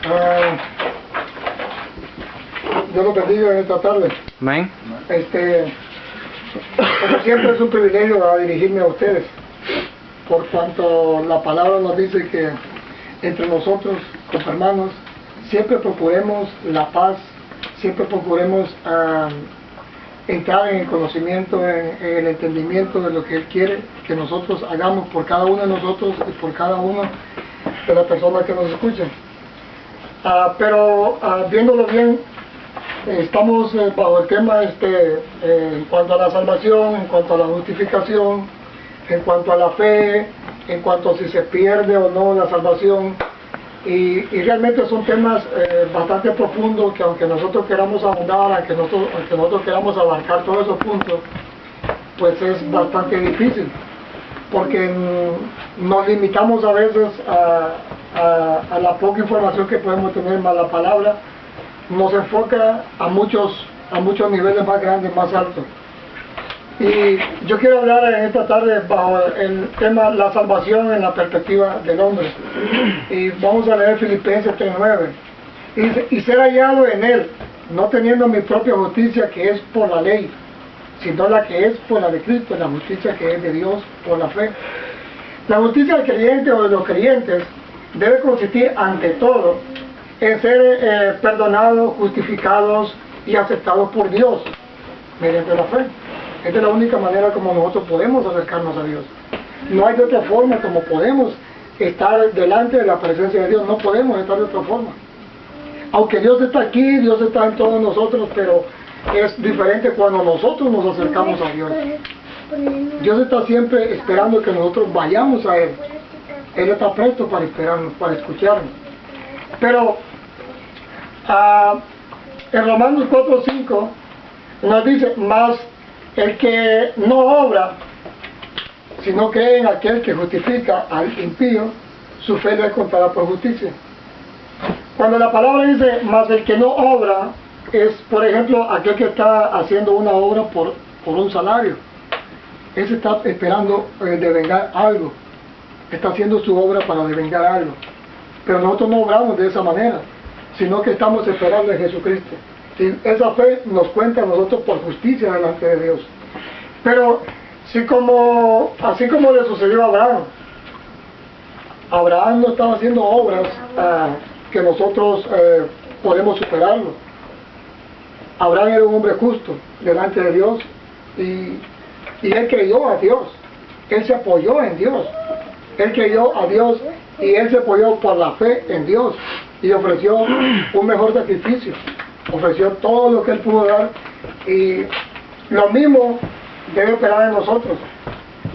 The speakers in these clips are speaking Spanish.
Ah, Dios los bendiga en esta tarde. Amén. Como siempre es un privilegio dirigirme a ustedes, por cuanto la palabra nos dice que entre nosotros, como hermanos, siempre procuremos la paz, siempre procuremos entrar en el conocimiento, en el entendimiento de lo que Él quiere que nosotros hagamos por cada uno de nosotros y por cada uno de las personas que nos escuchan. Pero viéndolo bien, estamos bajo el tema en cuanto a la salvación, en cuanto a la justificación, en cuanto a la fe, en cuanto a si se pierde o no la salvación. Y realmente son temas bastante profundos que aunque nosotros queramos ahondar, aunque nosotros queramos abarcar todos esos puntos, pues es bastante difícil, porque nos limitamos a veces a la poca información que podemos tener, más la palabra nos enfoca a muchos niveles más grandes, más altos. Y yo quiero hablar en esta tarde bajo el tema la salvación en la perspectiva del hombre. Y vamos a leer Filipenses 3:9. Y dice, y ser hallado en Él, no teniendo mi propia justicia que es por la ley, sino la que es por la de Cristo, la justicia que es de Dios por la fe. La justicia del creyente o de los creyentes debe consistir ante todo en ser perdonados, justificados y aceptados por Dios mediante la fe. Esta es la única manera como nosotros podemos acercarnos a Dios. No hay de otra forma como podemos estar delante de la presencia de Dios. No podemos estar de otra forma. Aunque Dios está aquí, Dios está en todos nosotros, pero es diferente cuando nosotros nos acercamos a Dios. Dios está siempre esperando que nosotros vayamos a Él. Él está presto para esperarnos, para escucharnos. Pero en Romanos 4:5 nos dice, más el que no obra, sino cree en aquel que justifica al impío, su fe le contará por justicia. Cuando la palabra dice, más el que no obra, es por ejemplo aquel que está haciendo una obra por un salario. Él se está esperando devengar algo, está haciendo su obra para devengar algo. Pero nosotros no obramos de esa manera, sino que estamos esperando en Jesucristo. Y esa fe nos cuenta a nosotros por justicia delante de Dios. Pero así como le sucedió a Abraham, Abraham no estaba haciendo obras que nosotros podemos superarlo. Abraham era un hombre justo delante de Dios y él creyó a Dios, él se apoyó en Dios, él creyó a Dios y él se apoyó por la fe en Dios y ofreció un mejor sacrificio, ofreció todo lo que él pudo dar. Y lo mismo debe operar en nosotros.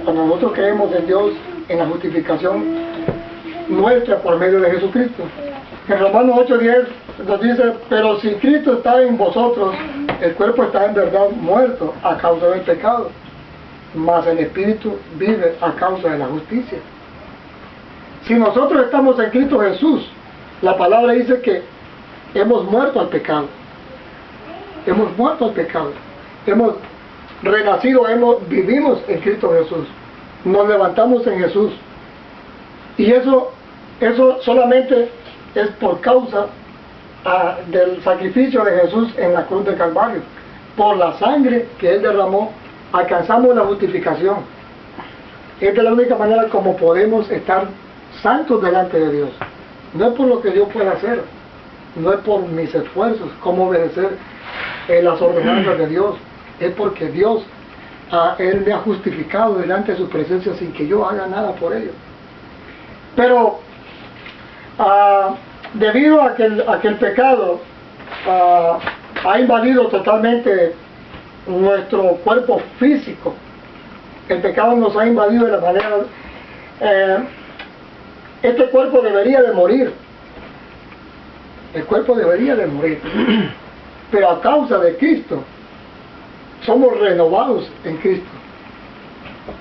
Cuando nosotros creemos en Dios, en la justificación nuestra por medio de Jesucristo. En Romanos 8:10 nos dice, pero si Cristo está en vosotros, el cuerpo está en verdad muerto a causa del pecado, mas el espíritu vive a causa de la justicia. Si nosotros estamos en Cristo Jesús, la palabra dice que hemos muerto al pecado. Hemos muerto al pecado. Hemos renacido, vivimos en Cristo Jesús. Nos levantamos en Jesús. Y eso solamente es por causa del sacrificio de Jesús en la cruz de Calvario. Por la sangre que Él derramó, alcanzamos la justificación. Esta es la única manera como podemos estar santos delante de Dios. No es por lo que Dios pueda hacer, no es por mis esfuerzos, cómo obedecer las ordenanzas de Dios, es porque Dios, Él me ha justificado delante de su presencia sin que yo haga nada por ello. Pero debido a que el pecado ha invadido totalmente nuestro cuerpo físico, el pecado nos ha invadido de la manera... este cuerpo debería de morir. El cuerpo debería de morir. Pero a causa de Cristo, somos renovados en Cristo.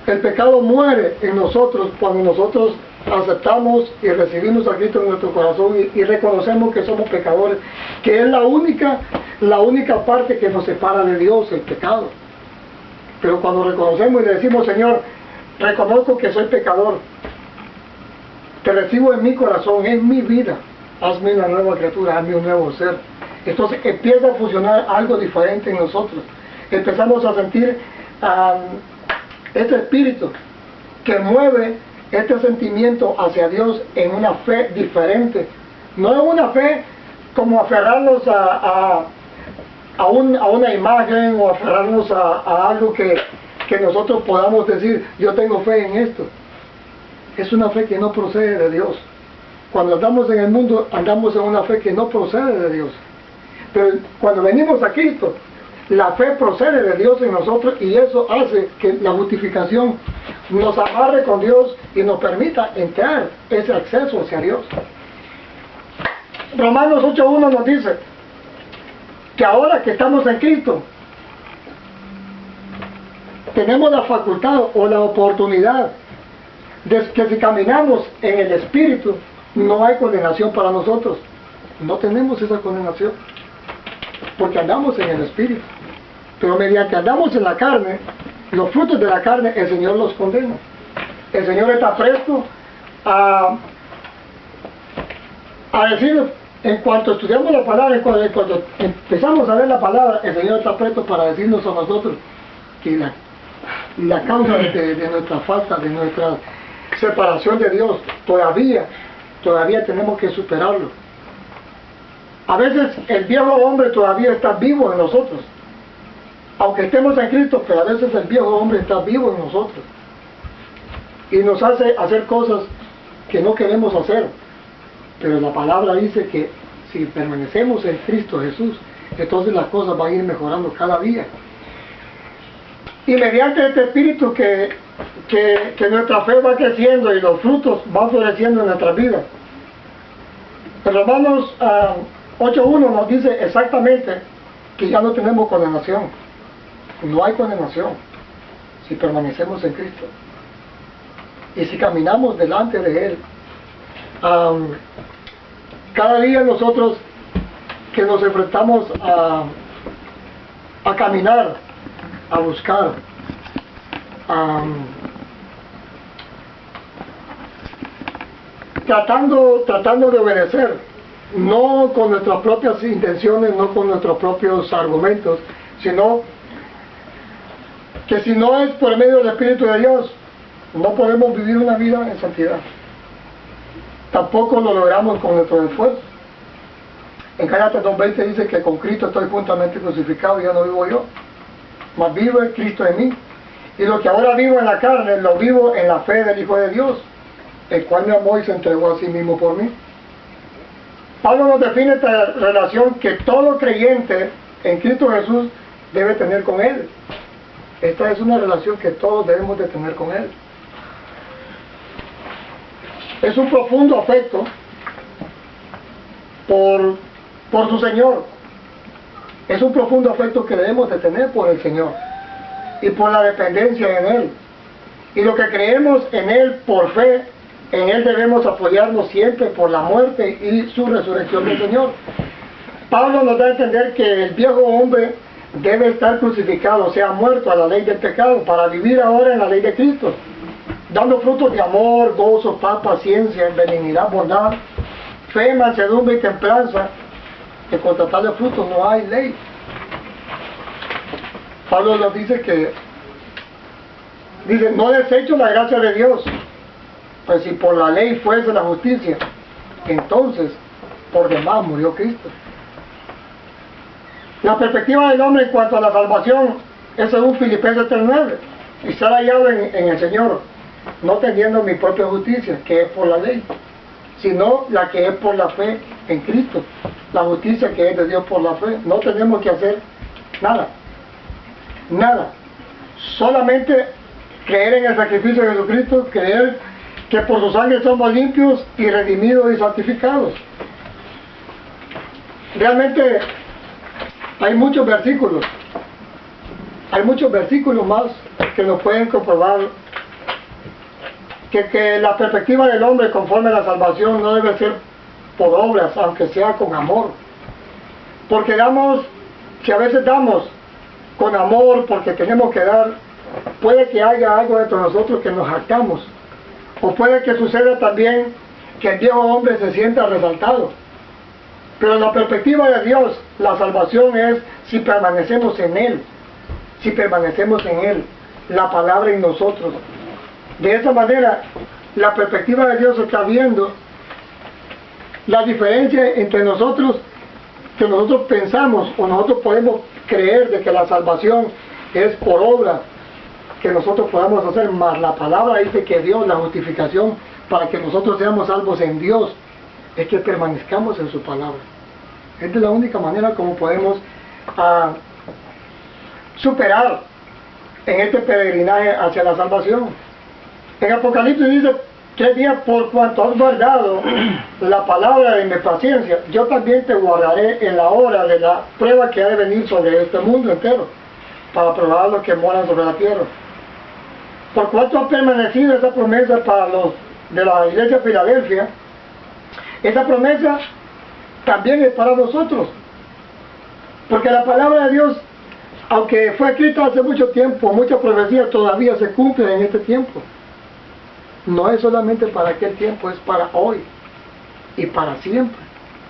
El pecado muere en nosotros cuando nosotros aceptamos y recibimos a Cristo en nuestro corazón y reconocemos que somos pecadores, que es la única parte que nos separa de Dios, el pecado. Pero cuando reconocemos y le decimos, Señor, reconozco que soy pecador, te recibo en mi corazón, en mi vida, hazme una nueva criatura, hazme un nuevo ser. Entonces empieza a funcionar algo diferente en nosotros. Empezamos a sentir este espíritu que mueve este sentimiento hacia Dios en una fe diferente. No es una fe como aferrarnos a una imagen o aferrarnos a algo que nosotros podamos decir, yo tengo fe en esto. Es una fe que no procede de Dios. Cuando andamos en el mundo, andamos en una fe que no procede de Dios. Pero cuando venimos a Cristo, la fe procede de Dios en nosotros, y eso hace que la justificación nos amarre con Dios y nos permita entrar ese acceso hacia Dios. Romanos 8:1 nos dice que ahora que estamos en Cristo, tenemos la facultad o la oportunidad de que si caminamos en el Espíritu, no hay condenación para nosotros. No tenemos esa condenación, porque andamos en el Espíritu. Pero mediante andamos en la carne, los frutos de la carne, el Señor los condena. El Señor está presto a decirnos, en cuanto estudiamos la palabra, en cuanto empezamos a ver la palabra, el Señor está presto para decirnos a nosotros que la causa de nuestra falta, de nuestra separación de Dios, todavía tenemos que superarlo. A veces el viejo hombre todavía está vivo en nosotros, aunque estemos en Cristo, pero a veces el viejo hombre está vivo en nosotros y nos hace hacer cosas que no queremos hacer. Pero la palabra dice que si permanecemos en Cristo Jesús, entonces las cosas van a ir mejorando cada día. Y mediante este espíritu que nuestra fe va creciendo y los frutos van floreciendo en nuestras vidas. En Romanos 8:1 nos dice exactamente que ya no tenemos condenación. No hay condenación si permanecemos en Cristo. Y si caminamos delante de Él. Cada día nosotros que nos enfrentamos a caminar, a buscar, tratando de obedecer, no con nuestras propias intenciones, no con nuestros propios argumentos, sino que si no es por medio del Espíritu de Dios, no podemos vivir una vida en santidad. Tampoco lo logramos con nuestro esfuerzo. En Gálatas 2:20 dice que con Cristo estoy juntamente crucificado, ya no vivo yo, mas vive Cristo en mí. Y lo que ahora vivo en la carne, lo vivo en la fe del Hijo de Dios, el cual me amó y se entregó a sí mismo por mí. Pablo nos define esta relación que todo creyente en Cristo Jesús debe tener con Él. Esta es una relación que todos debemos de tener con Él. Es un profundo afecto por su Señor. Es un profundo afecto que debemos de tener por el Señor y por la dependencia en Él. Y lo que creemos en Él por fe, en Él debemos apoyarnos siempre por la muerte y su resurrección del Señor. Pablo nos da a entender que el viejo hombre debe estar crucificado, o sea, muerto a la ley del pecado, para vivir ahora en la ley de Cristo, dando frutos de amor, gozo, paz, paciencia, benignidad, bondad, fe, mansedumbre y templanza, que contra tales frutos no hay ley. Pablo nos dice no desecho la gracia de Dios, pues si por la ley fuese la justicia, entonces por demás murió Cristo. La perspectiva del hombre en cuanto a la salvación es según Filipenses 3:9, y estar hallado en el Señor, no teniendo mi propia justicia, que es por la ley, sino la que es por la fe en Cristo, la justicia que es de Dios por la fe. No tenemos que hacer nada, solamente creer en el sacrificio de Jesucristo, creer que por su sangre somos limpios y redimidos y santificados. Realmente hay muchos versículos más que nos pueden comprobar que la perspectiva del hombre conforme a la salvación no debe ser por obras, aunque sea con amor. Porque si a veces damos con amor porque tenemos que dar, puede que haya algo dentro de nosotros que nos jactamos. O puede que suceda también que el viejo hombre se sienta resaltado. Pero la perspectiva de Dios, la salvación es si permanecemos en Él, si permanecemos en Él, la palabra en nosotros. De esa manera, la perspectiva de Dios está viendo la diferencia entre nosotros, que nosotros pensamos o nosotros podemos creer de que la salvación es por obra que nosotros podamos hacer, más la palabra dice que Dios, la justificación para que nosotros seamos salvos en Dios, es que permanezcamos en su palabra. Esta es la única manera como podemos superar en este peregrinaje hacia la salvación. En Apocalipsis dice: 3 días por cuanto has guardado la palabra de mi paciencia, yo también te guardaré en la hora de la prueba que ha de venir sobre este mundo entero, para probar los que moran sobre la tierra. Por cuanto ha permanecido esa promesa para los de la iglesia de Filadelfia, esa promesa también es para nosotros. Porque la palabra de Dios, aunque fue escrita hace mucho tiempo, muchas profecías todavía se cumplen en este tiempo. No es solamente para aquel tiempo, es para hoy y para siempre.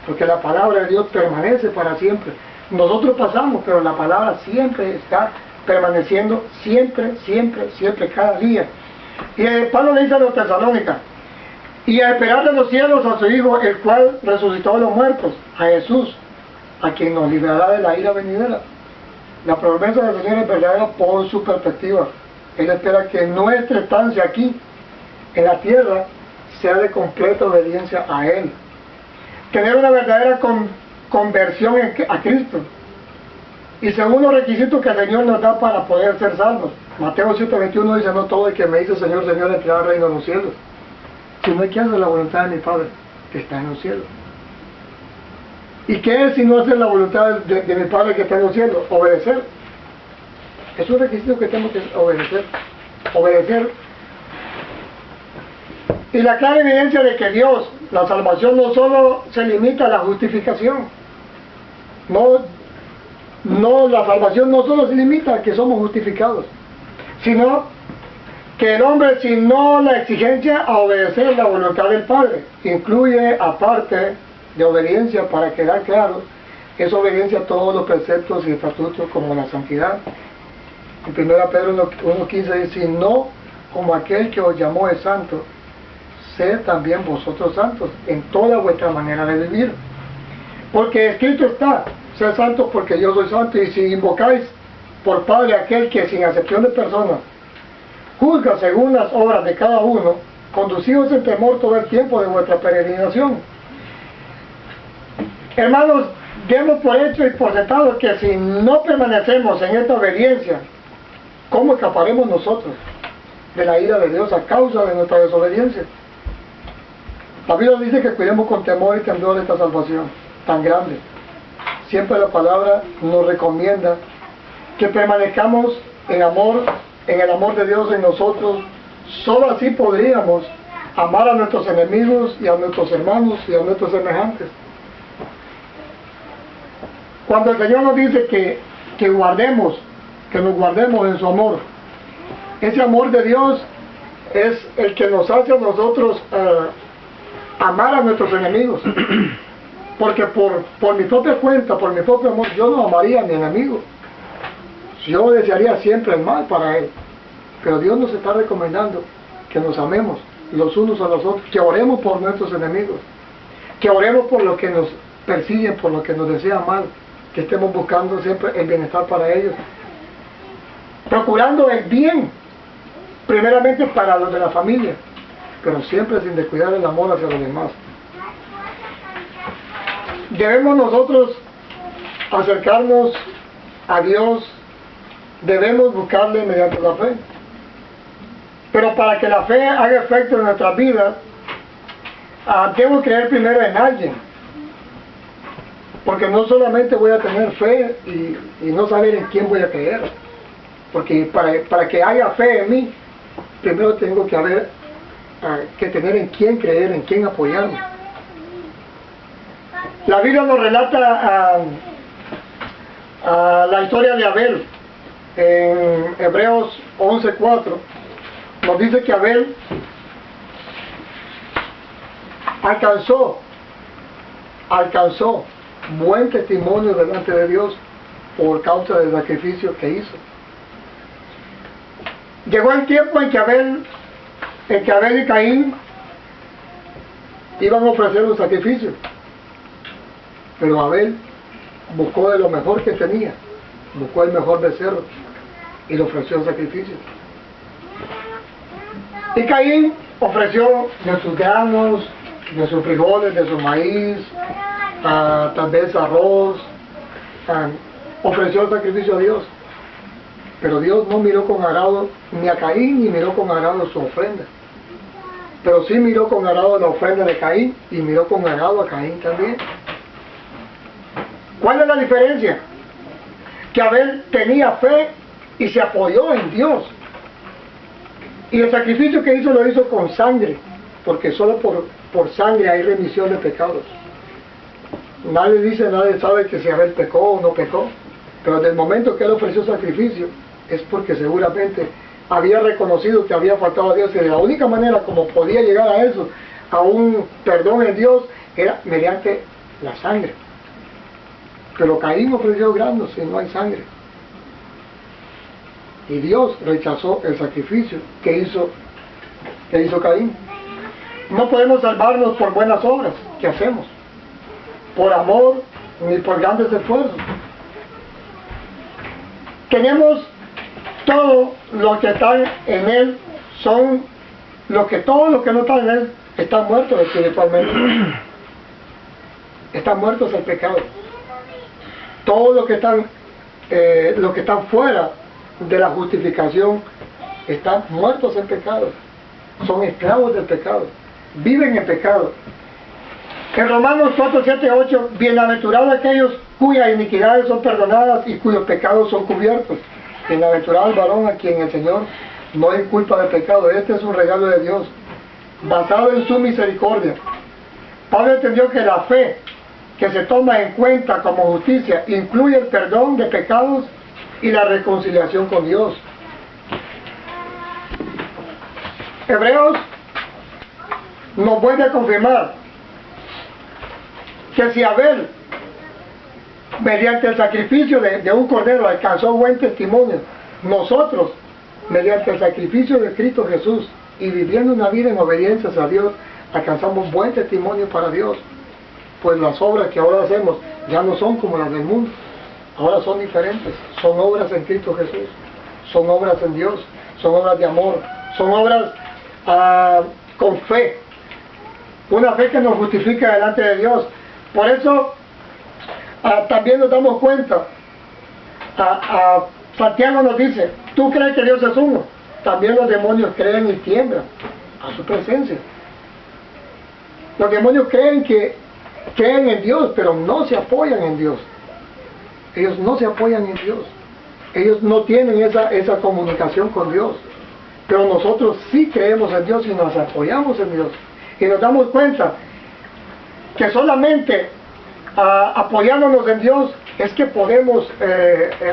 Porque la palabra de Dios permanece para siempre. Nosotros pasamos, pero la palabra siempre está permaneciendo, siempre, siempre, siempre, cada día. Y Pablo le dice a los Tesalónicas: y a esperar de los cielos a su Hijo, el cual resucitó a los muertos, a Jesús, a quien nos librará de la ira venidera. La promesa del Señor es verdadera por su perspectiva. Él espera que nuestra estancia aquí, en la tierra, sea de completa obediencia a Él. Tener una verdadera conversión a Cristo. Y según los requisitos que el Señor nos da para poder ser salvos. Mateo 7:21 dice: no todo el que me dice Señor, Señor entrará al reino de los cielos, sino el que hace la voluntad de mi Padre que está en los cielos. ¿Y qué es si no hacer la voluntad de mi Padre que está en los cielos? Obedecer. Es un requisito que tenemos que obedecer. Obedecer. Y la clara evidencia de que Dios, la salvación no solo se limita a la justificación. No, la salvación no solo se limita a que somos justificados, sino que el hombre, sino la exigencia a obedecer la voluntad del Padre, incluye, aparte de obediencia, para quedar claro, es obediencia a todos los preceptos y estatutos como la santidad. En 1 Pedro 1:15 dice: si no como aquel que os llamó es santo, sed también vosotros santos en toda vuestra manera de vivir. Porque escrito está: sed santos porque yo soy santo. Y si invocáis por Padre aquel que sin acepción de personas juzga según las obras de cada uno, conducidos en temor todo el tiempo de vuestra peregrinación. Hermanos, demos por hecho y por sentado que si no permanecemos en esta obediencia, ¿cómo escaparemos nosotros de la ira de Dios a causa de nuestra desobediencia? La Biblia dice que cuidemos con temor y temblor esta salvación tan grande. Siempre la palabra nos recomienda que permanezcamos en amor, en el amor de Dios en nosotros. Solo así podríamos amar a nuestros enemigos y a nuestros hermanos y a nuestros semejantes. Cuando el Señor nos dice que nos guardemos en su amor, ese amor de Dios es el que nos hace a nosotros amar a nuestros enemigos. Porque por mi propia cuenta, por mi propio amor, yo no amaría a mi enemigo. Yo desearía siempre el mal para él. Pero Dios nos está recomendando que nos amemos los unos a los otros, que oremos por nuestros enemigos, que oremos por los que nos persiguen, por los que nos desean mal, que estemos buscando siempre el bienestar para ellos, procurando el bien, primeramente para los de la familia, pero siempre sin descuidar el amor hacia los demás. Debemos nosotros acercarnos a Dios, debemos buscarle mediante la fe. Pero para que la fe haga efecto en nuestras vidas, debo creer primero en alguien. Porque no solamente voy a tener fe y no saber en quién voy a creer. Porque para que haya fe en mí, primero tengo que tener en quién creer, en quién apoyarme. La Biblia nos relata la historia de Abel. En Hebreos 11:4 nos dice que Abel alcanzó alcanzó buen testimonio delante de Dios por causa del sacrificio que hizo. Llegó el tiempo en que Abel y Caín iban a ofrecer un sacrificio, pero Abel buscó de lo mejor que tenía, buscó el mejor becerro y le ofreció el sacrificio. Y Caín ofreció de sus granos, de sus frijoles, de su maíz, tal vez arroz, ofreció el sacrificio a Dios. Pero Dios no miró con agrado ni a Caín, ni miró con agrado su ofrenda. Pero sí miró con agrado la ofrenda de Caín, y miró con agrado a Caín también. ¿Cuál es la diferencia? Que Abel tenía fe y se apoyó en Dios. Y el sacrificio que hizo lo hizo con sangre, porque solo por sangre hay remisión de pecados. Nadie sabe que si Abel pecó o no pecó, pero desde el momento que él ofreció sacrificio, es porque seguramente había reconocido que había faltado a Dios, y de la única manera como podía llegar a eso, a un perdón en Dios, era mediante la sangre. Pero Caín ofreció granos y no hay sangre. Y Dios rechazó el sacrificio que hizo Caín. No podemos salvarnos por buenas obras que hacemos, por amor ni por grandes esfuerzos. Tenemos todo lo que está en Él, todos los que no están en Él están muertos espiritualmente. Están muertos al pecado. Todos los que están fuera de la justificación están muertos en pecado. Son esclavos del pecado. Viven en pecado. En Romanos 4, 7, 8, bienaventurados aquellos cuyas iniquidades son perdonadas y cuyos pecados son cubiertos. Bienaventurado el varón a quien el Señor no hay culpa de pecado. Este es un regalo de Dios, basado en su misericordia. Pablo entendió que la fe que se toma en cuenta como justicia incluye el perdón de pecados y la reconciliación con Dios. Hebreos nos vuelve a confirmar que si Abel, mediante el sacrificio de un cordero, alcanzó buen testimonio, nosotros, mediante el sacrificio de Cristo Jesús y viviendo una vida en obediencia a Dios, alcanzamos buen testimonio para Dios. Pues las obras que ahora hacemos ya no son como las del mundo, ahora son diferentes, son obras en Cristo Jesús, son obras en Dios, son obras de amor, son obras con fe, una fe que nos justifica delante de Dios. Por eso también nos damos cuenta, Santiago nos dice, tú crees que Dios es uno, también los demonios creen y tiemblan a su presencia. Los demonios creen en Dios, pero no se apoyan en Dios. Ellos no se apoyan en Dios. Ellos no tienen esa comunicación con Dios. Pero nosotros sí creemos en Dios y nos apoyamos en Dios. Y nos damos cuenta que solamente apoyándonos en Dios es que podemos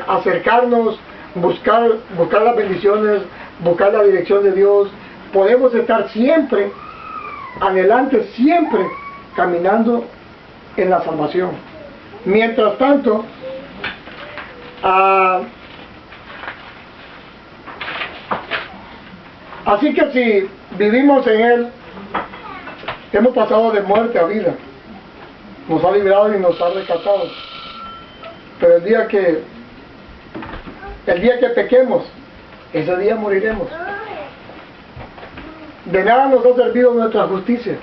acercarnos, buscar las bendiciones, buscar la dirección de Dios. Podemos estar siempre, adelante, siempre caminando en la salvación. Mientras tanto, así que si vivimos en Él, hemos pasado de muerte a vida, nos ha librado y nos ha rescatado. Pero el día que pequemos, ese día moriremos. De nada nos ha servido nuestra justicia,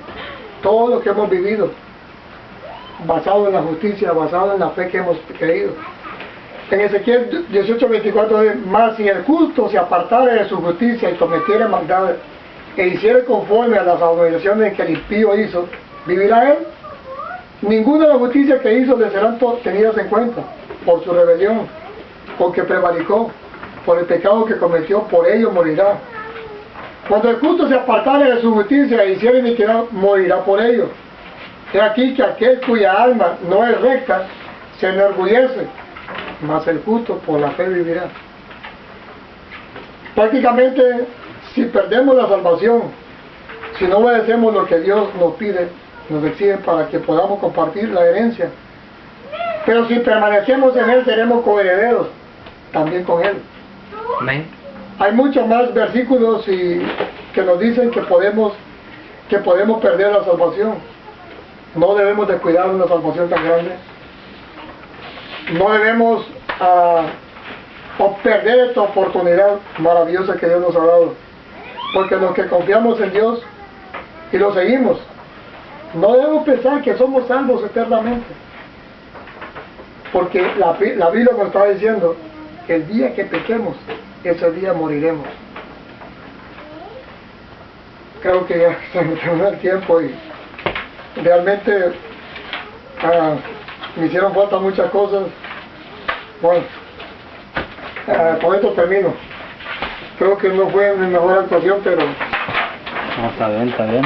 todo lo que hemos vivido, basado en la justicia, basado en la fe que hemos creído. En Ezequiel 18:24 dice, mas si el justo se apartare de su justicia y cometiere maldad, e hiciere conforme a las abominaciones que el impío hizo, ¿vivirá él? Ninguna de las justicias que hizo le serán tenidas en cuenta por su rebelión, porque prevaricó, por el pecado que cometió, por ello morirá. Cuando el justo se apartare de su justicia e hiciere iniquidad, morirá por ello. He aquí que aquel cuya alma no es recta se enorgullece, mas el justo por la fe vivirá. Prácticamente, si perdemos la salvación, si no obedecemos lo que Dios nos pide, nos exigen para que podamos compartir la herencia. Pero si permanecemos en Él, seremos coherederos también con Él. Amén. Hay muchos más versículos que nos dicen que podemos perder la salvación. No debemos descuidar una salvación tan grande. No debemos perder esta oportunidad maravillosa que Dios nos ha dado. Porque los que confiamos en Dios y lo seguimos, no debemos pensar que somos salvos eternamente. Porque la Biblia nos está diciendo que el día que pequemos, ese día moriremos. Creo que ya se me terminó el tiempo y realmente me hicieron falta muchas cosas. Bueno, con esto termino. Creo que no fue mi mejor actuación, pero... No, está bien, está bien.